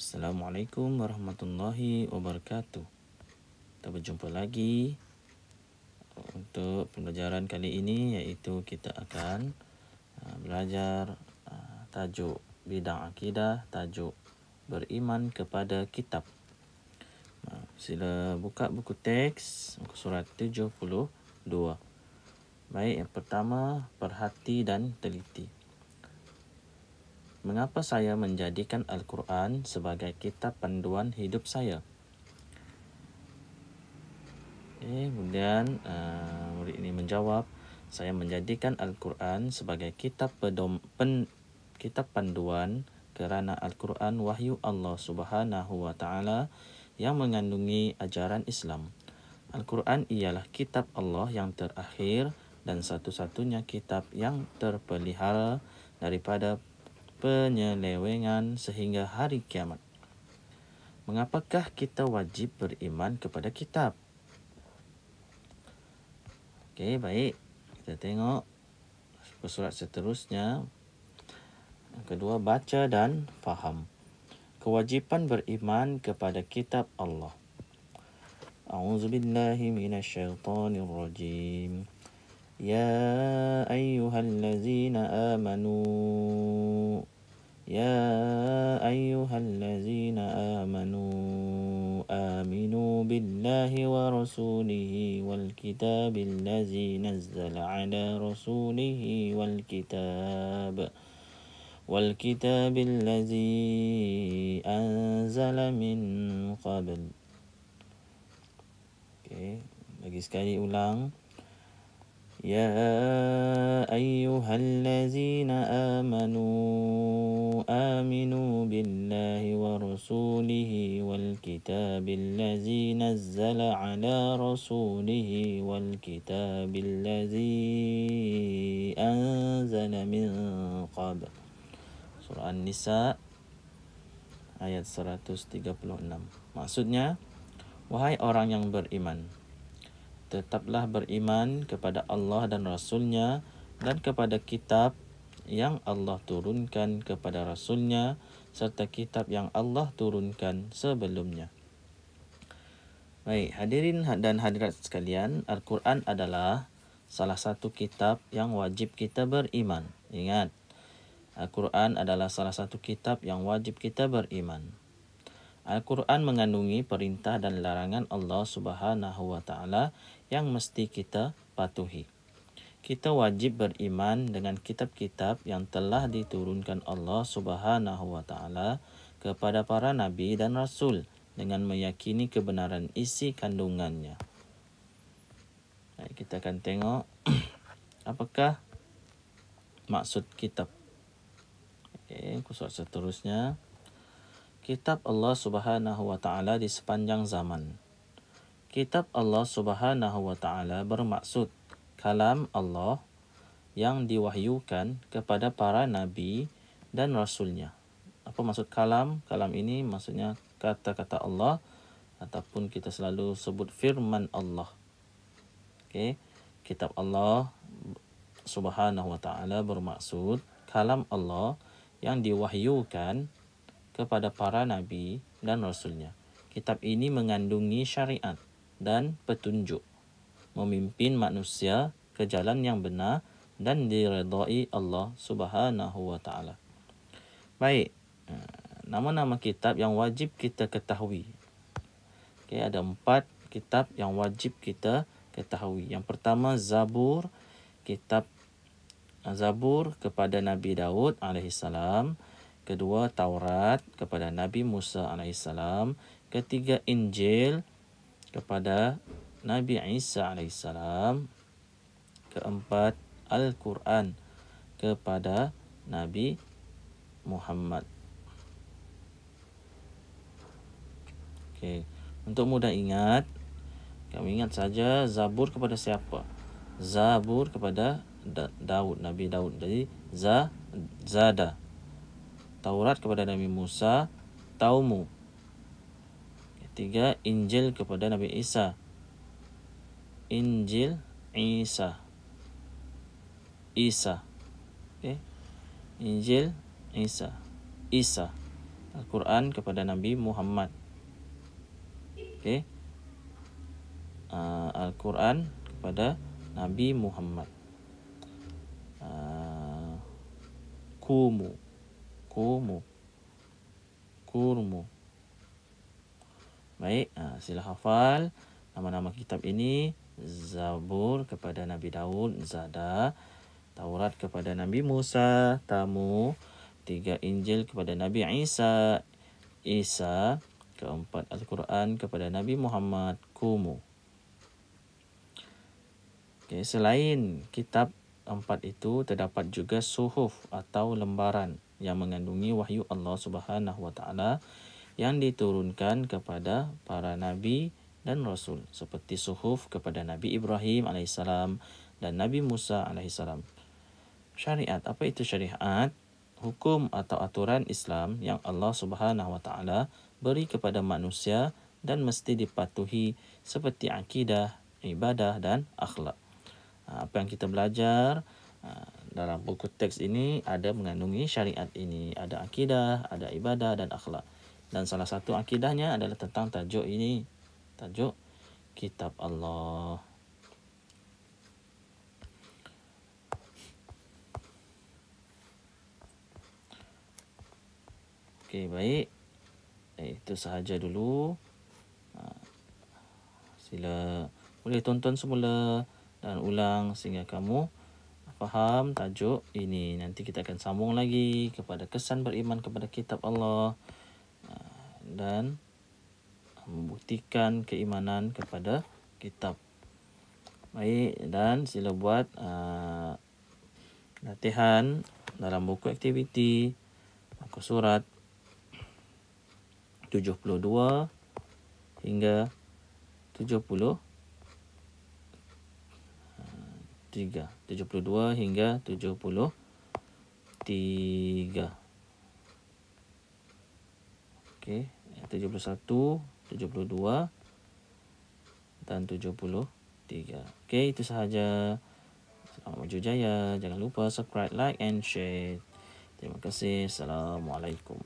Assalamualaikum warahmatullahi wabarakatuh. Kita berjumpa lagi untuk pembelajaran kali ini, iaitu kita akan belajar tajuk bidang akidah, tajuk beriman kepada kitab. Sila buka buku teks, muka surat 72. Baik, yang pertama, perhati dan teliti. Mengapa saya menjadikan Al-Quran sebagai kitab panduan hidup saya? Kemudian murid ini menjawab, saya menjadikan Al-Quran sebagai kitab panduan kerana Al-Quran wahyu Allah Subhanahu wa Ta'ala yang mengandungi ajaran Islam. Al-Quran ialah kitab Allah yang terakhir dan satu-satunya kitab yang terpelihara daripada penyelewengan sehingga hari kiamat. Mengapakah kita wajib beriman kepada kitab? Okey, baik. Kita tengok surat seterusnya. Yang kedua, baca dan faham. Kewajipan beriman kepada kitab Allah. A'udzubillahi minasyaitonirrajim. Ya ayyuhallazina amanu آمنوا بالله ورسوله والكتاب الذي نزل على رسوله والكتاب الذي أنزل من قبل. Okey, lagi sekali ulang. Ya ayyuhallazina aminu billahi wa rasulihi wal kitabil ladzi nazzala ala rasulihi wal kitabil ladzi anzala min qabl. Surah An-Nisa ayat 136. Maksudnya, wahai orang yang beriman, tetaplah beriman kepada Allah dan Rasul-Nya dan kepada kitab yang Allah turunkan kepada Rasul-Nya serta kitab yang Allah turunkan sebelumnya. Baik, hadirin dan hadirat sekalian, Al-Quran adalah salah satu kitab yang wajib kita beriman. Ingat, Al-Quran adalah salah satu kitab yang wajib kita beriman. Al-Quran mengandungi perintah dan larangan Allah Subhanahu wa Ta'ala yang mesti kita patuhi. Kita wajib beriman dengan kitab-kitab yang telah diturunkan Allah Subhanahu wa Ta'ala kepada para nabi dan rasul dengan meyakini kebenaran isi kandungannya. Baik, kita akan tengok apakah maksud kitab. Okey, surat seterusnya. Kitab Allah Subhanahu wa Ta'ala di sepanjang zaman. Kitab Allah Subhanahu wa Ta'ala bermaksud kalam Allah yang diwahyukan kepada para nabi dan rasulnya. Apa maksud kalam? Kalam ini maksudnya kata-kata Allah ataupun kita selalu sebut firman Allah. Okey, kitab Allah Subhanahu wa Ta'ala bermaksud kalam Allah yang diwahyukan kepada para nabi dan rasulnya. Kitab ini mengandungi syariat dan petunjuk, memimpin manusia ke jalan yang benar dan diredai Allah Subhanahu wa Ta'ala. Baik, nama-nama kitab yang wajib kita ketahui. Okey, ada 4 kitab yang wajib kita ketahui. Yang pertama, Zabur, kitab Zabur kepada Nabi Daud alaihissalam. Kedua, Taurat kepada Nabi Musa AS. Ketiga, Injil kepada Nabi Isa AS. Keempat, Al-Quran kepada Nabi Muhammad. Okey, untuk mudah ingat, kami ingat saja Zabur kepada siapa? Zabur kepada Daud, Nabi Daud. Jadi Zada. Taurat kepada Nabi Musa, Taumu. Ketiga, Injil kepada Nabi Isa. Injil Isa. Okey. Injil Isa. Al-Quran kepada Nabi Muhammad. Okey. Al-Quran kepada Nabi Muhammad. Kumu. Baik, sila hafal nama-nama kitab ini. Zabur kepada Nabi Daud, Zada. Taurat kepada Nabi Musa, Tamu. 3 Injil kepada Nabi Isa, Isa. 4 Al-Quran kepada Nabi Muhammad, Kumu. Okay, selain kitab 4 itu, terdapat juga suhuf atau lembaran yang mengandungi wahyu Allah Subhanahu Wa Taala yang diturunkan kepada para nabi dan rasul, seperti suhuf kepada Nabi Ibrahim AS dan Nabi Musa AS. Syariat, apa itu syariat? Hukum atau aturan Islam yang Allah Subhanahu Wa Taala beri kepada manusia dan mesti dipatuhi, seperti akidah, ibadah dan akhlak. Apa yang kita belajar dalam buku teks ini ada mengandungi syariat ini. Ada akidah, ada ibadah dan akhlak. Dan salah satu akidahnya adalah tentang tajuk ini. Tajuk Kitab Allah. Okey, baik. Itu sahaja dulu. Sila boleh tonton semula dan ulang sehingga kamu faham tajuk ini. Nanti kita akan sambung lagi kepada kesan beriman kepada kitab Allah dan membuktikan keimanan kepada kitab. Baik, dan sila buat latihan dalam buku aktiviti muka surat 72 hingga 73. 72 hingga 73. Okey, 71, 72 dan 73. Okey, itu sahaja. Selamat maju jaya. Jangan lupa subscribe, like and share. Terima kasih. Assalamualaikum.